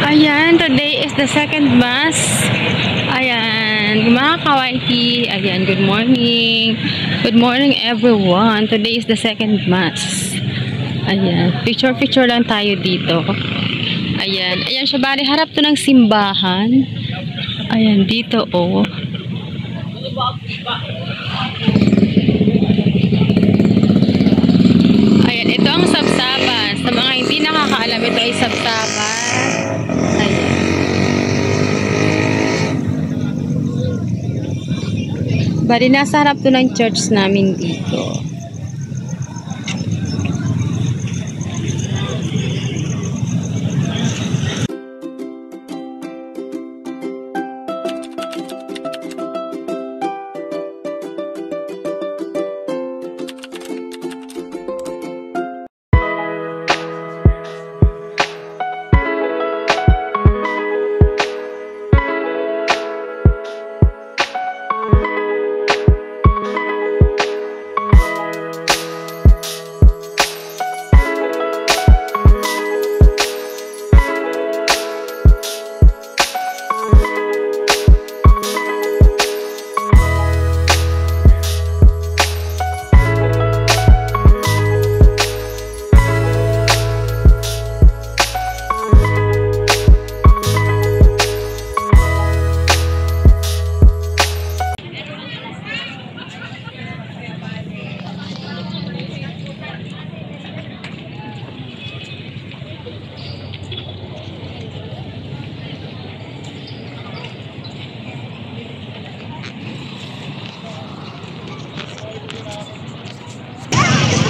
Ayan, today is the second mass. Ayan, mga kawaiti. Ayan, good morning. Good morning everyone. Today is the second mass. Ayan, picture lang tayo dito. Ayan, ayan siya, bali harap to ng simbahan. Ayan, dito oh. Ayan, ito ang Sabsaban. Sa mga hindi nakakaalam, ito ay Sabsaban. Ayan. Bali, nasa harap to ng church namin dito.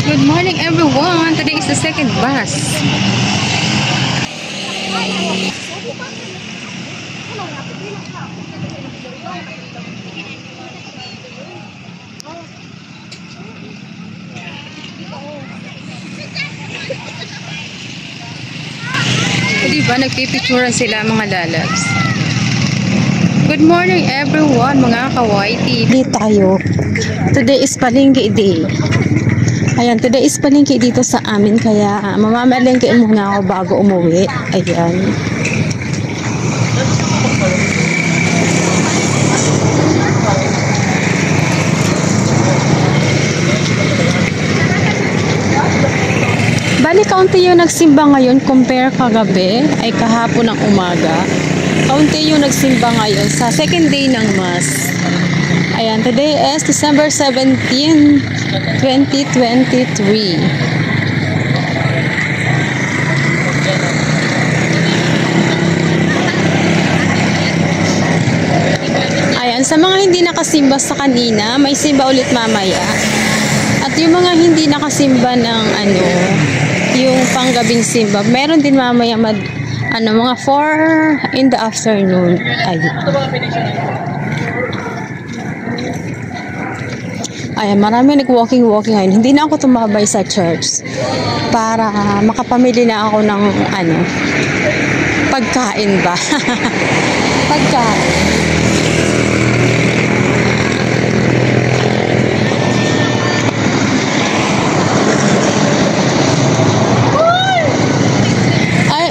Good morning everyone. Today is the second bus. Diba nagpipicturean sila mga lalabs. Good morning everyone mga kawaiti. Dito tayo. Today is Palengke Day. Ayan, today is palengke dito sa amin, kaya mamamalengke muna ako bago umuwi. Ayan. Bali, kaunti yung nagsimba ngayon compare kagabi, ay kahapon ng umaga. Kaunti yung nagsimba ngayon sa second day ng Mass. Ayan, today is December 17, 2023. Ayan, sa mga hindi nakasimba sa kanina, may simba ulit mamaya. At yung mga hindi nakasimba ng yung panggabing simba, meron din mamaya mga 4 in the afternoon. Ayun. Ayan, marami nag-walking ngayon. Hindi na ako tumabay sa church para makapamili na ako ng pagkain ba? Pagkain.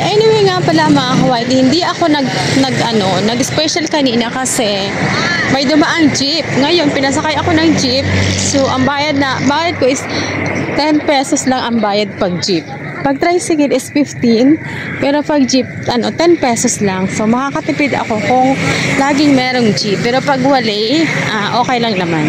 Anyway nga pala mga kawaiti, hindi ako nag-special kanina kasi may dumaang jeep. Ngayon, pinasakay ako ng jeep. So, ang bayad ko is 10 pesos lang ang bayad pag jeep. Pag tricycle is 15, pero pag jeep, 10 pesos lang. So, makakatipid ako kung laging merong jeep. Pero pag wala, okay lang naman.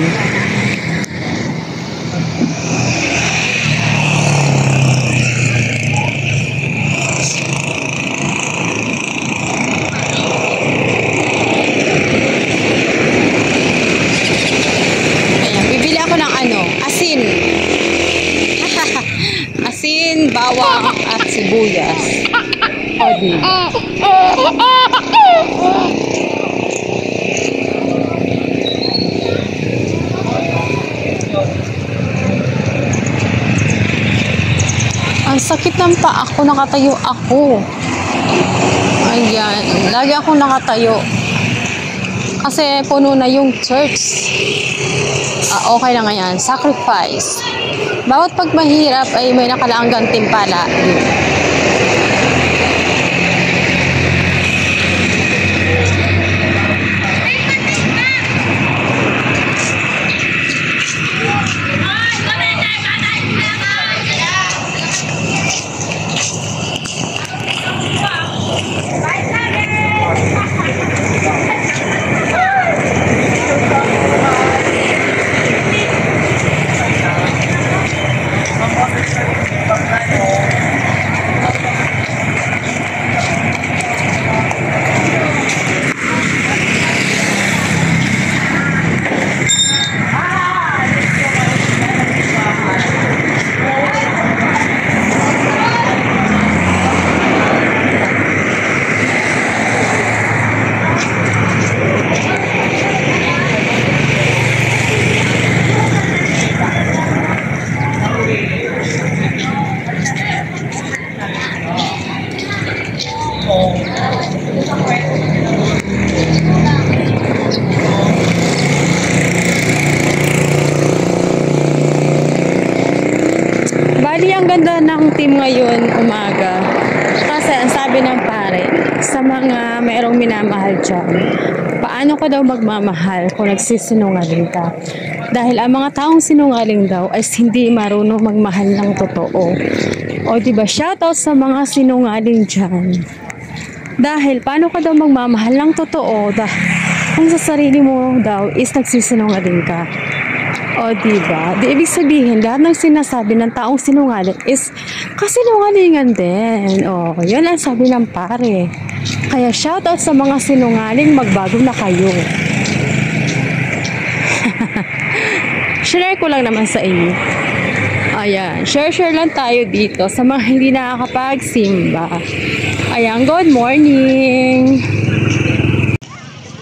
Asin, bawang at sibuyas. Ang sakit ng paa ko, nakatayo ako. Ayan, lagi akong nakatayo. Kasi puno na yung church. Okay na ngayon. Sacrifice. Bawat pag mahirap ay may nakalaang gantimpala. Bali, ang ganda ng team ngayon umaga. Kasi ang sabi ng pare, sa mga mayroong minamahal dyan, paano ka daw magmamahal kung nagsisinungaling ka? Dahil ang mga taong sinungaling daw ay hindi marunong magmahal ng totoo. O diba, shoutout sa mga sinungaling dyan. Dahil paano ka daw magmamahal ng totoo kung sa sarili mo daw is nagsisinungaling ka? O diba? Di ibig sabihin, lahat ng sinasabi ng taong sinungaling is kasinungalingan din. O, yun ang sabi ng pare. Kaya shoutout sa mga sinungaling, magbago na kayo. Share ko lang naman sa inyo. Ayan, share lang tayo dito sa mga hindi nakakapagsimba. Ayan, good morning!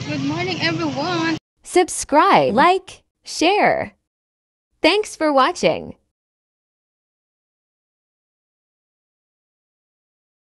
Good morning, everyone! Subscribe, like, share. Thanks for watching.